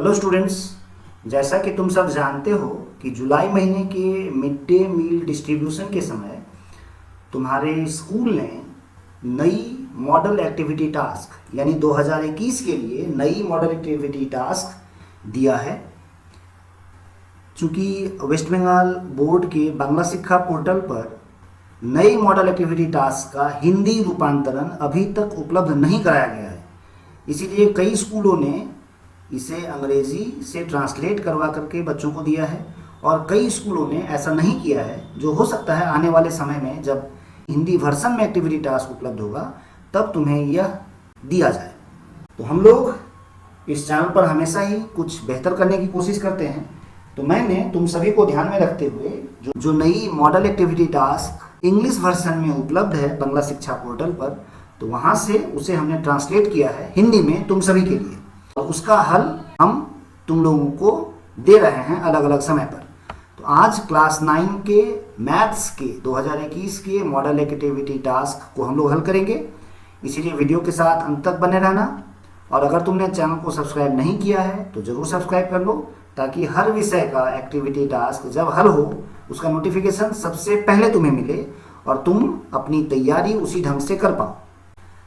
Hello students, जैसा कि तुम सब जानते हो कि जुलाई महीने के मिड डे मील डिस्ट्रीब्यूशन के समय तुम्हारे स्कूल ने नई मॉडल एक्टिविटी टास्क यानी 2021 के लिए नई मॉडल एक्टिविटी टास्क दिया है। चूँकि वेस्ट बंगाल बोर्ड के बांग्ला शिक्षा पोर्टल पर नई मॉडल एक्टिविटी टास्क का हिंदी रूपांतरण अभी तक उपलब्ध नहीं कराया गया है, इसीलिए कई स्कूलों ने इसे अंग्रेजी से ट्रांसलेट करवा करके बच्चों को दिया है और कई स्कूलों ने ऐसा नहीं किया है। जो हो सकता है आने वाले समय में जब हिंदी वर्जन में एक्टिविटी टास्क उपलब्ध होगा तब तुम्हें यह दिया जाए। तो हम लोग इस चैनल पर हमेशा ही कुछ बेहतर करने की कोशिश करते हैं, तो मैंने तुम सभी को ध्यान में रखते हुए जो नई model activity task English version में उपलब्ध है बांग्ला शिक्षा पोर्टल पर, तो वहाँ से उसे हमने ट्रांसलेट किया है हिंदी में तुम सभी के लिए और उसका हल हम तुम लोगों को दे रहे हैं अलग अलग समय पर। तो आज क्लास 9 के मैथ्स के 2021 के मॉडल एक्टिविटी टास्क को हम लोग हल करेंगे, इसीलिए वीडियो के साथ अंत तक बने रहना। और अगर तुमने चैनल को सब्सक्राइब नहीं किया है तो ज़रूर सब्सक्राइब कर लो, ताकि हर विषय का एक्टिविटी टास्क जब हल हो उसका नोटिफिकेशन सबसे पहले तुम्हें मिले और तुम अपनी तैयारी उसी ढंग से कर पाओ।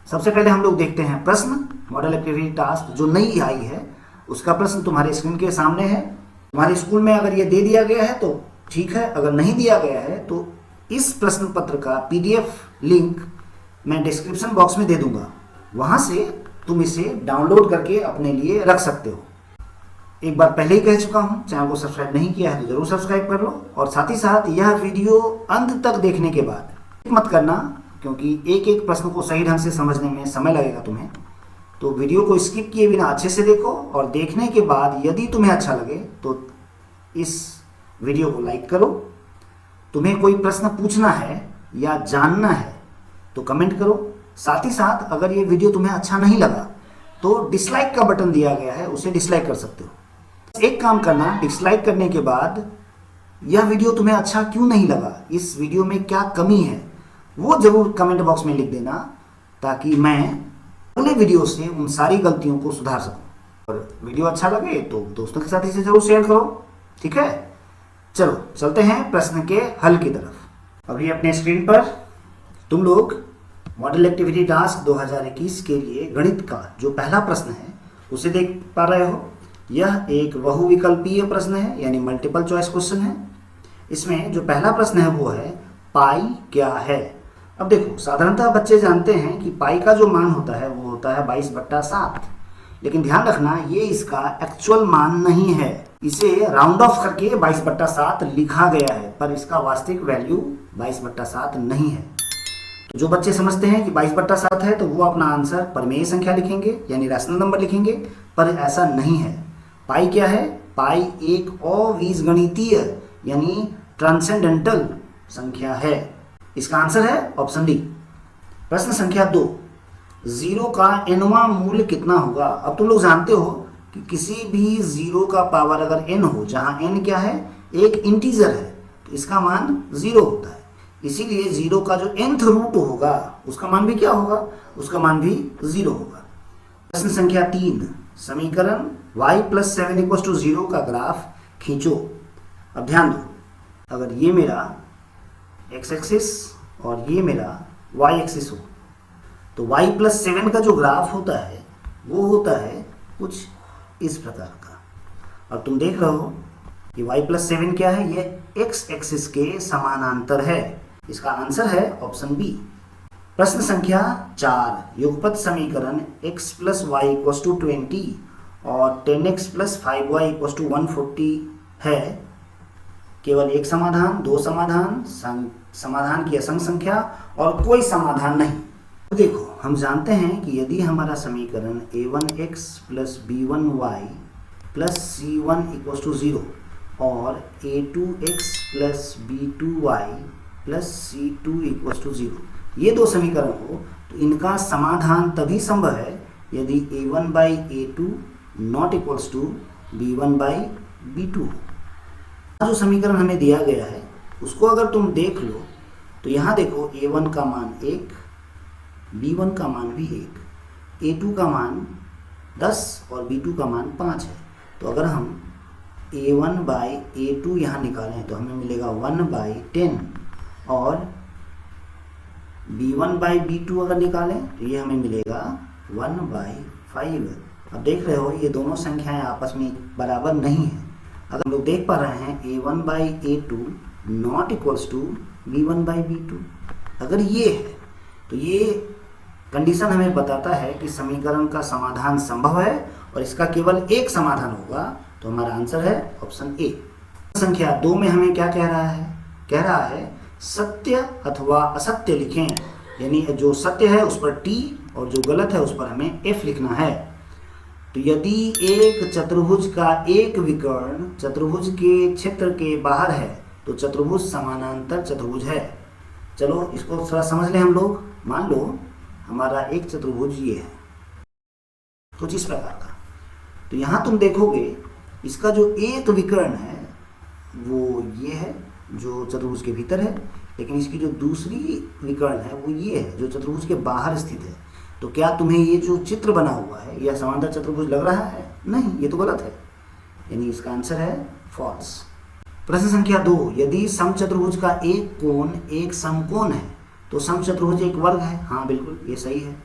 सबसे पहले हम लोग देखते हैं प्रश्न। मॉडल एक्टिविटी टास्क जो नई आई है उसका प्रश्न तुम्हारे स्क्रीन के सामने है। तुम्हारे स्कूल में अगर ये दे दिया गया है तो ठीक है, अगर नहीं दिया गया है तो इस प्रश्न पत्र का PDF लिंक मैं डिस्क्रिप्शन बॉक्स में दे दूंगा, वहाँ से तुम इसे डाउनलोड करके अपने लिए रख सकते हो। एक बार पहले ही कह चुका हूँ, चैनल को सब्सक्राइब नहीं किया है तो ज़रूर सब्सक्राइब कर लो और साथ ही साथ यह वीडियो अंत तक देखने के बाद मत करना, क्योंकि एक एक प्रश्न को सही ढंग से समझने में समय लगेगा तुम्हें। तो वीडियो को स्किप किए बिना अच्छे से देखो और देखने के बाद यदि तुम्हें अच्छा लगे तो इस वीडियो को लाइक करो। तुम्हें कोई प्रश्न पूछना है या जानना है तो कमेंट करो। साथ ही साथ अगर ये वीडियो तुम्हें अच्छा नहीं लगा तो डिसलाइक का बटन दिया गया है, उसे डिसलाइक कर सकते हो। एक काम करना, डिसलाइक करने के बाद यह वीडियो तुम्हें अच्छा क्यों नहीं लगा, इस वीडियो में क्या कमी है, वो जरूर कमेंट बॉक्स में लिख देना, ताकि मैं अगले वीडियो से उन सारी गलतियों को सुधार सकूं। और वीडियो अच्छा लगे तो दोस्तों के साथ इसे जरूर शेयर करो, ठीक है। चलो चलते हैं प्रश्न के हल की तरफ। अभी अपने स्क्रीन पर तुम लोग मॉडल एक्टिविटी टास्क 2021 के लिए गणित का जो पहला प्रश्न है उसे देख पा रहे हो। यह एक बहुविकल्पीय प्रश्न है, यानी मल्टीपल चॉइस क्वेश्चन है। इसमें जो पहला प्रश्न है वो है पाई क्या है। अब देखो, साधारणतः बच्चे जानते हैं कि पाई का जो मान होता है वो होता है 22/7, लेकिन ध्यान रखना ये इसका एक्चुअल मान नहीं है। इसे राउंड ऑफ करके 22/7 लिखा गया है, पर इसका वास्तविक वैल्यू 22/7 नहीं है। तो जो बच्चे समझते हैं कि 22/7 है तो वो अपना आंसर परिमेय संख्या लिखेंगे, यानी रैशनल नंबर लिखेंगे, पर ऐसा नहीं है। पाई क्या है? पाई एक अबीजगणितीय यानी ट्रांसेंडेंटल संख्या है। इसका आंसर है ऑप्शन डी। प्रश्न संख्या 2, 0 का nवां मूल्य कितना होगा। अब तुम लोग जानते हो कि किसी भी 0 का पावर अगर n हो, जहां n क्या है, एक इंटीजर है, तो इसका मान 0 होता है। इसीलिए 0 का जो nth रूट होगा उसका मान भी क्या होगा, उसका मान भी 0 होगा। प्रश्न संख्या 3, समीकरण y + 7 = 0 का ग्राफ खींचो। अब ध्यान दो, अगर ये मेरा x एक्सिस और ये मेरा y एक्सिस हो तो y + 7 का जो ग्राफ होता है वो होता है कुछ इस प्रकार का। और तुम देख रहे हो कि y + 7 क्या है, ये x एक्सिस के समानांतर है। इसका आंसर है ऑप्शन बी। प्रश्न संख्या 4, युगपत समीकरण x + y = 20 और 10x + 5y = 140 है। केवल एक समाधान, दो समाधान, समाधान की असंख्य संख्या और कोई समाधान नहीं। तो देखो, हम जानते हैं कि यदि हमारा समीकरण a1x + b1y + c1 = 0 और a2x + b2y + c2 = 0, ये दो समीकरण हो तो इनका समाधान तभी संभव है यदि a1/a2 ≠ b1/b2। जो समीकरण हमें दिया गया है उसको अगर तुम देख लो तो यहाँ देखो, a1 का मान 1, b1 का मान भी 1, a2 का मान 10 और b2 का मान 5 है। तो अगर हम a1/a2 यहाँ निकालें तो हमें मिलेगा 1/10, और b1/b2 अगर निकालें तो ये हमें मिलेगा 1/5। अब देख रहे हो ये दोनों संख्याएं आपस में बराबर नहीं है। अगर हम लोग देख पा रहे हैं a1/a2 not equals to b1/b2, अगर ये है तो ये कंडीशन हमें बताता है कि समीकरण का समाधान संभव है और इसका केवल एक समाधान होगा। तो हमारा आंसर है ऑप्शन ए। संख्या 2 में हमें क्या कह रहा है? कह रहा है सत्य अथवा असत्य लिखें, यानी जो सत्य है उस पर टी और जो गलत है उस पर हमें एफ लिखना है। तो यदि एक चतुर्भुज का एक विकर्ण चतुर्भुज के क्षेत्र के बाहर है तो चतुर्भुज समानांतर चतुर्भुज है। चलो इसको थोड़ा समझ लें हम लोग। मान लो हमारा एक चतुर्भुज ये है कुछ इस प्रकार का, तो यहाँ तुम देखोगे इसका जो एक विकर्ण है वो ये है जो चतुर्भुज के भीतर है, लेकिन इसकी जो दूसरी विकर्ण है वो ये है जो चतुर्भुज के बाहर स्थित है। तो क्या तुम्हें ये जो चित्र बना हुआ है यह समांतर चतुर्भुज लग रहा है? नहीं, ये तो गलत है, यानी इसका आंसर है फॉल्स। प्रश्न संख्या 2, यदि समचतुर्भुज का एक कोण एक समकोण है तो समचतुर्भुज एक वर्ग है। हाँ बिल्कुल, ये सही है।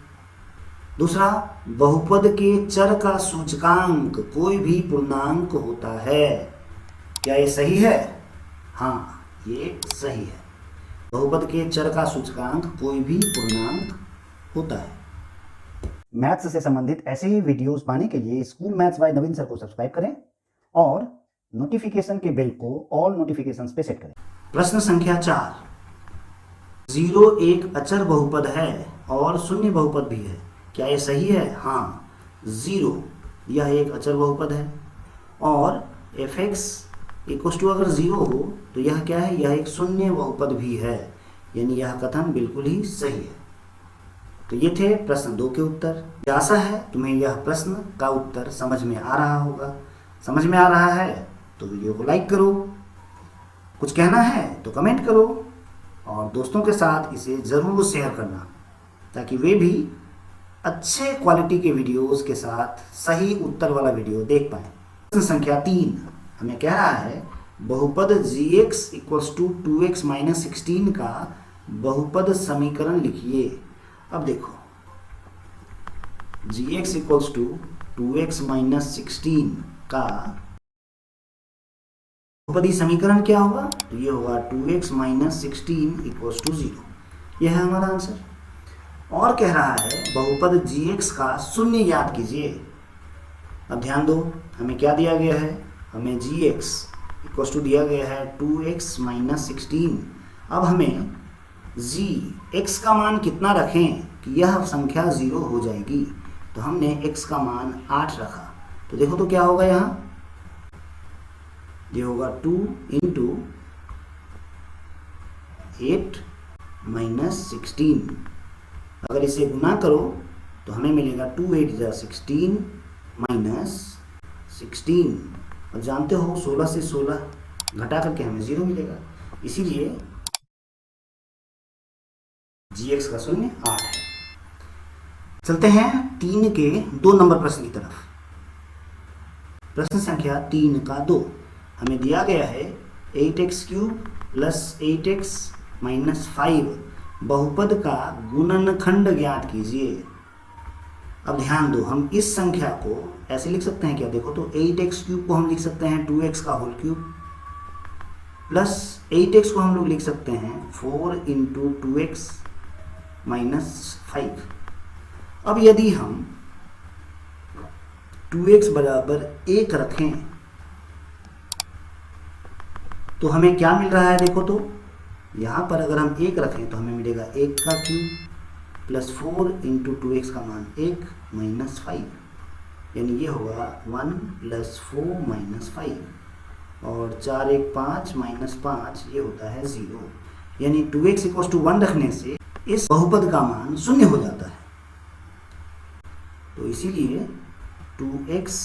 दूसरा, बहुपद के चर का सूचकांक कोई भी पूर्णांक होता है। क्या ये सही है? हाँ, ये सही है। बहुपद के चर का सूचकांक कोई भी पूर्णांक होता है। मैथ्स से संबंधित ऐसे ही वीडियोस पाने के लिए school maths by Naveen sir को सब्सक्राइब करें और नोटिफिकेशन के बेल को ऑल नोटिफिकेशंस पे सेट करें। प्रश्न संख्या 4, 0 एक अचर बहुपद है और शून्य बहुपद भी है। क्या ये सही है? हाँ, 0 यह एक अचर बहुपद है और fx इक्वल्स टू अगर 0 हो तो यह क्या है? यह एक शून्य बहुपद भी है, यानी यह कथन बिल्कुल ही सही है। तो ये थे प्रश्न 2 के उत्तर। आशा है तुम्हें यह प्रश्न का उत्तर समझ में आ रहा होगा। समझ में आ रहा है तो वीडियो को लाइक करो, कुछ कहना है तो कमेंट करो और दोस्तों के साथ इसे ज़रूर शेयर करना ताकि वे भी अच्छे क्वालिटी के वीडियोस के साथ सही उत्तर वाला वीडियो देख पाएँ। प्रश्न संख्या 3 हमें कह रहा है बहुपद gx equals to 2x minus 16 का बहुपद समीकरण लिखिए। अब देखो gx equals to 2x minus 16 का बहुपदी समीकरण क्या होगा? तो ये होगा 2x माइनस 16 इक्वल्स टू 0। यह है हमारा आंसर। और कह रहा है बहुपद gx का शून्य ज्ञात कीजिए। अब ध्यान दो, हमें क्या दिया गया है? हमें gx इक्वल्स टू दिया गया है 2x माइनस 16। अब हमें x का मान कितना रखें कि यह संख्या 0 हो जाएगी? तो हमने x का मान 8 रखा। तो देखो तो क्या होगा यहाँ? ये होगा 2 इंटू 8 माइनस 16। अगर इसे गुना करो तो हमें मिलेगा 2 8 जा 16 माइनस 16। अब जानते हो 16 से 16 घटा करके हमें 0 मिलेगा, इसीलिए gx का शून्य 8 है। चलते हैं 3 के 2 नंबर प्रश्न की तरफ। प्रश्न संख्या 3 का 2 हमें दिया गया है 8x cube plus 8x minus 5 बहुपद का गुणनखंड ज्ञात कीजिए। अब ध्यान दो, हम इस संख्या को ऐसे लिख सकते हैं क्या? देखो तो 8x क्यूब को हम लिख सकते हैं 2x का होल क्यूब प्लस 8x को हम लोग लिख सकते हैं 4 इंटू 2x माइनस 5। अब यदि हम 2x बराबर 1 रखें तो हमें क्या मिल रहा है? देखो तो यहाँ पर अगर हम 1 रखें तो हमें मिलेगा 1 का क्यूब प्लस 4 इंटू 2x का मान 1 माइनस 5, यानी ये होगा 1 प्लस 4 माइनस 5 और 4 1 5 माइनस 5 ये होता है 0। यानी 2x इक्वल्स टू 1 रखने से इस बहुपद का मान 0 हो जाता है। तो इसीलिए 2x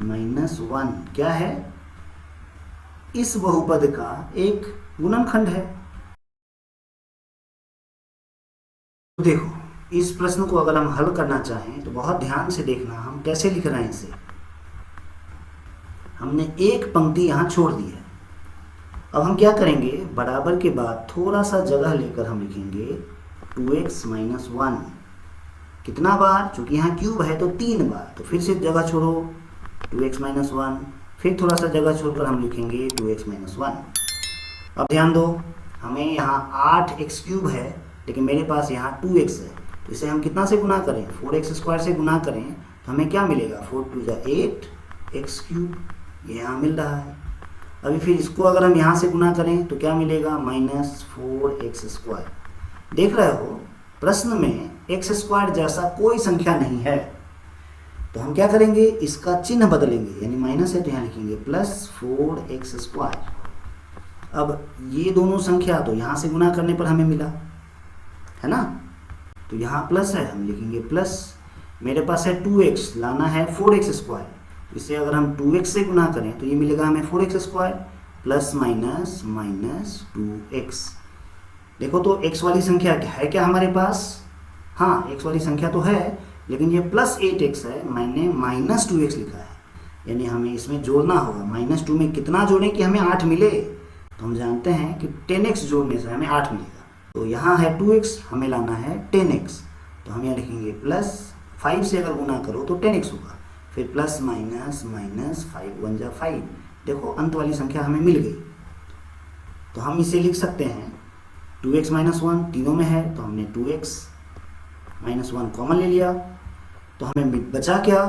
माइनस 1 क्या है? इस बहुपद का एक गुणनखंड है। तो देखो, इस प्रश्न को अगर हम हल करना चाहें तो बहुत ध्यान से देखना हम कैसे लिख रहे हैं इसे। हमने एक पंक्ति यहाँ छोड़ दी है। अब हम क्या करेंगे, बराबर के बाद थोड़ा सा जगह लेकर हम लिखेंगे 2x माइनस 1। कितना बार, चूंकि यहाँ क्यूब है तो 3 बार, तो फिर से जगह छोड़ो 2x माइनस 1, फिर थोड़ा सा जगह छोड़कर हम लिखेंगे 2x माइनस 1। अब ध्यान दो, हमें यहाँ 8x क्यूब है लेकिन मेरे पास यहाँ 2x है, तो इसे हम कितना से गुना करें, 4x स्क्वायर से गुना करें तो हमें क्या मिलेगा, 4 2 जा 8 x क्यूब, ये यहाँ मिल रहा है। अभी फिर इसको अगर हम यहाँ से गुना करें तो क्या मिलेगा, माइनस 4x स्क्वायर। देख रहे हो प्रश्न में x स्क्वायर जैसा कोई संख्या नहीं है, तो हम क्या करेंगे, इसका चिन्ह बदलेंगे, यानी माइनस है तो यहाँ लिखेंगे प्लस 4x स्क्वायर। अब ये दोनों संख्या तो यहाँ से गुना करने पर हमें मिला है ना, तो यहाँ प्लस है, हम लिखेंगे प्लस, मेरे पास है 2x, लाना है 4x स्क्वायर, इसे अगर हम 2x से गुना करें तो ये मिलेगा हमें 4x square plus minus minus 2x। देखो तो x वाली संख्या है क्या हमारे पास, हाँ x वाली संख्या तो है, लेकिन ये प्लस 8x है, मैंने माइनस 2x लिखा है, यानी हमें इसमें जोड़ना होगा। माइनस 2 में कितना जोड़ें कि हमें 8 मिले, तो हम जानते हैं कि 10x जोड़ने से हमें 8 मिलेगा। तो यहाँ है 2x, हमें लाना है 10x, तो हम यहाँ लिखेंगे प्लस 5 से अगर गुना करो तो 10x होगा, फिर प्लस माइनस माइनस 5 1 जा 5। देखो अंत वाली संख्या हमें मिल गई, तो हम इसे लिख सकते हैं 2x माइनस 1, तीनों में है तो हमने 2x माइनस 1 कॉमन ले लिया, तो हमें बचा क्या,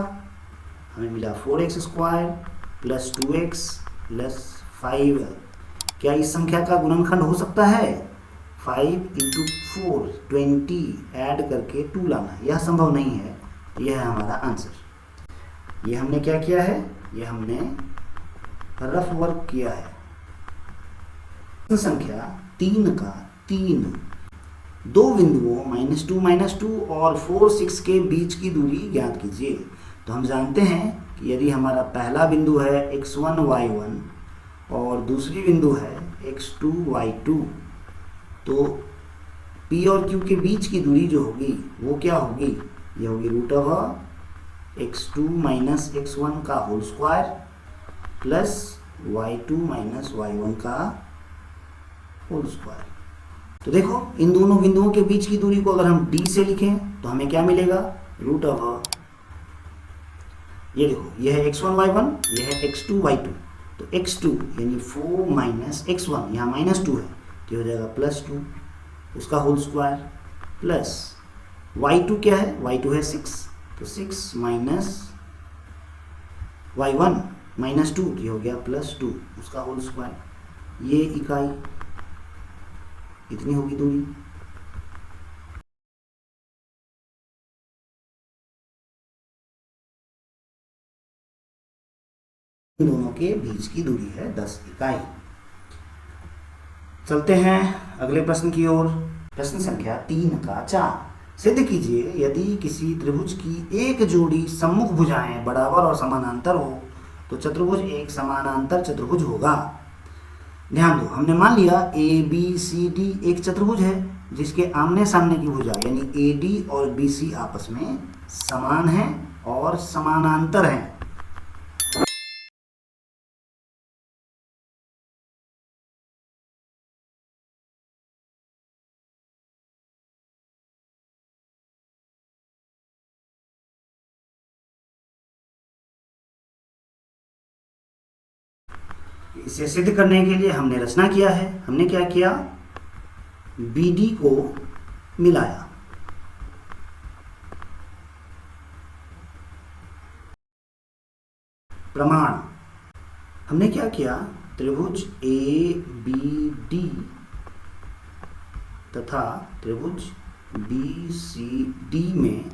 हमें मिला 4x square plus 2x plus 5। क्या इस संख्या का गुणनखंड हो सकता है, 5 इंटू 4 20 ऐड करके 2 लाना है, यह संभव नहीं है। यह है हमारा आंसर। ये हमने क्या किया है, ये हमने रफ वर्क किया है। संख्या 3 का 3 दो बिंदुओं -2 और 4 6 के बीच की दूरी ज्ञात कीजिए। तो हम जानते हैं कि यदि हमारा पहला बिंदु है x1 y1 और दूसरी बिंदु है x2 y2, तो P और Q के बीच की दूरी जो होगी वो क्या होगी, ये होगी √x2 माइनस x1 का whole square plus y2 minus y1 का होल स्क्वायर। तो देखो इन दोनों बिंदुओं के बीच की दूरी को अगर हम d से लिखें तो हमें क्या मिलेगा, ये देखो ये है x1 y1, ये है x2 y2, तो x2 यानी 4 माइनस x1, यहाँ -2 है तो ये हो जाएगा +2 उसका होल स्क्वायर प्लस y2 क्या है, y2 है 6, तो 6 माइनस y1 -2, ये हो गया +2 उसका होल स्क्वायर। ये इकाई इतनी होगी दूरी। इन दोनों के बीच की दूरी है 10 इकाई। चलते हैं अगले प्रश्न की ओर। प्रश्न संख्या 3 का 4। सिद्ध कीजिए यदि किसी त्रिभुज की एक जोड़ी सम्मुख भुजाएं बराबर और समानांतर हो तो चतुर्भुज एक समानांतर चतुर्भुज होगा। ध्यान दो, हमने मान लिया ABCD एक चतुर्भुज है जिसके आमने सामने की भुजा यानी AD और BC आपस में समान हैं और समानांतर हैं। इसे सिद्ध करने के लिए हमने रचना किया है। हमने क्या किया, BD को मिलाया, प्रमाण हमने क्या किया, त्रिभुज ABD तथा त्रिभुज BCD में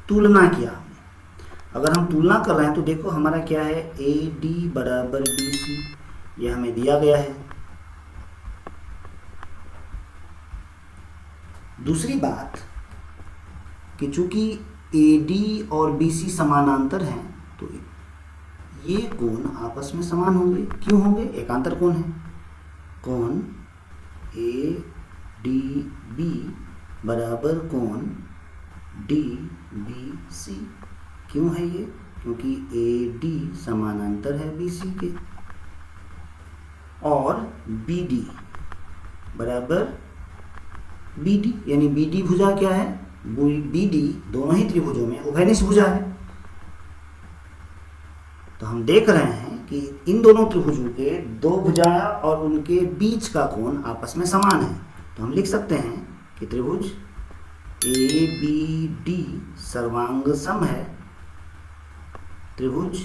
तुलना किया। अगर हम तुलना कर रहे हैं तो देखो हमारा क्या है, AD बराबर BC, ये हमें दिया गया है। दूसरी बात कि चूंकि AD और BC समानांतर हैं तो ये कोण आपस में समान होंगे। क्यों होंगे, एकांतर कोण है। कोण ADB बराबर कोण DBC। क्यों है ये, क्योंकि ए डी समानांतर है बी सी के, और बी डी बराबर बी डी, यानी बी डी भुजा क्या है, बी डी दोनों ही त्रिभुजों में उभयनिष्ठ भुजा है। तो हम देख रहे हैं कि इन दोनों त्रिभुजों के दो भुजा और उनके बीच का कोण आपस में समान है। तो हम लिख सकते हैं कि त्रिभुज ए बी डी सर्वांग सम है त्रिभुज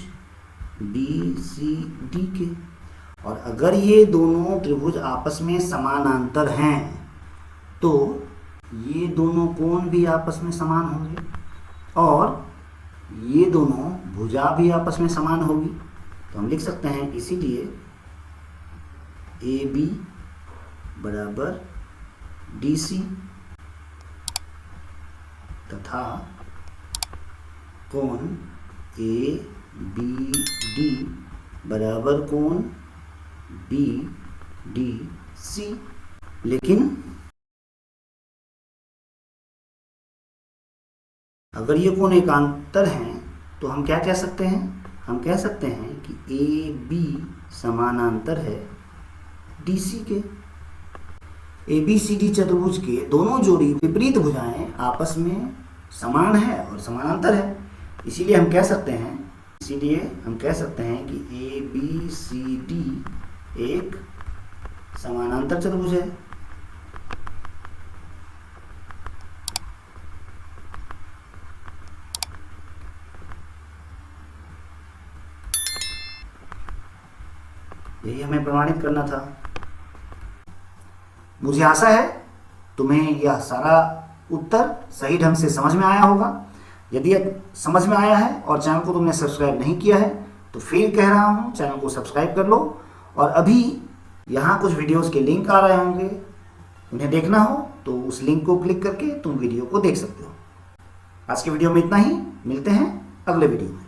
बी सी डी के। और अगर ये दोनों त्रिभुज आपस में समानांतर हैं तो ये दोनों कोण भी आपस में समान होंगे और ये दोनों भुजा भी आपस में समान होगी। तो हम लिख सकते हैं इसीलिए ए बी बराबर डी सी तथा कोण ए बी डी बराबर कोण बी डी सी। लेकिन अगर ये कोण एकांतर हैं तो हम क्या कह सकते हैं, हम कह सकते हैं कि ए बी समानांतर है डी सी के। ए बी सी डी चतुर्भुज के दोनों जोड़ी विपरीत भुजाएं आपस में समान है और समानांतर है। इसीलिए हम कह सकते हैं कि ए बी सी डी एक समानांतर चतुर्भुज है। यही हमें प्रमाणित करना था। मुझे आशा है तुम्हें यह सारा उत्तर सही ढंग से समझ में आया होगा। यदि समझ में आया है और चैनल को तुमने सब्सक्राइब नहीं किया है तो फिर कह रहा हूँ चैनल को सब्सक्राइब कर लो। और अभी यहाँ कुछ वीडियोस के लिंक आ रहे होंगे, उन्हें देखना हो तो उस लिंक को क्लिक करके तुम वीडियो को देख सकते हो। आज के वीडियो में इतना ही, मिलते हैं अगले वीडियो में।